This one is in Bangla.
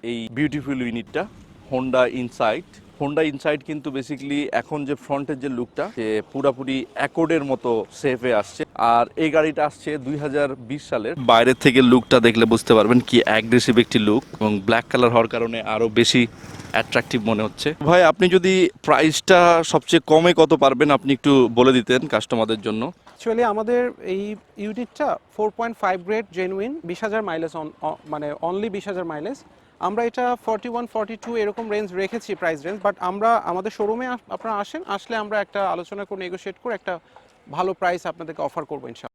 এই বিউটিফুল ইউনিটটা হোন্ডা ইনসাইট কিন্তু বেসিক্যালি এখন যে ফ্রন্টের যে লুকটা সে পুরাপুরি অ্যাকর্ডের মতো সেফে আসছে। আর এই গাড়িটা আসছে 2020 সালের। বাইরের থেকে লুকটা দেখলে বুঝতে পারবেন কি অ্যাগ্রেসিভ একটি লুক, এবং ব্ল্যাক কালার হওয়ার কারণে আরো বেশি অ্যাট্রাকটিভ মনে হচ্ছে। ভাই, আপনি যদি প্রাইসটা সবচেয়ে কমে কত পারবেন আপনি একটু বলে দিতেন কাস্টমারদের জন্য। অ্যাকচুয়ালি আমাদের এই ইউনিটটা 4.5 গ্রেড জেনুইন, 20,000 মাইলেজ, মানে অনলি 20,000 মাইলেজ। আমরা এটা 41, 42 এরকম রেঞ্জ রেখেছি প্রাইস রেঞ্জ, বাট আমরা আমাদের শোরুমে আপনারা আসলে আমরা একটা আলোচনা করে নেগোশিয়েট করে একটা ভালো প্রাইস আপনাদেরকে অফার করবো ইনশাআল্লাহ।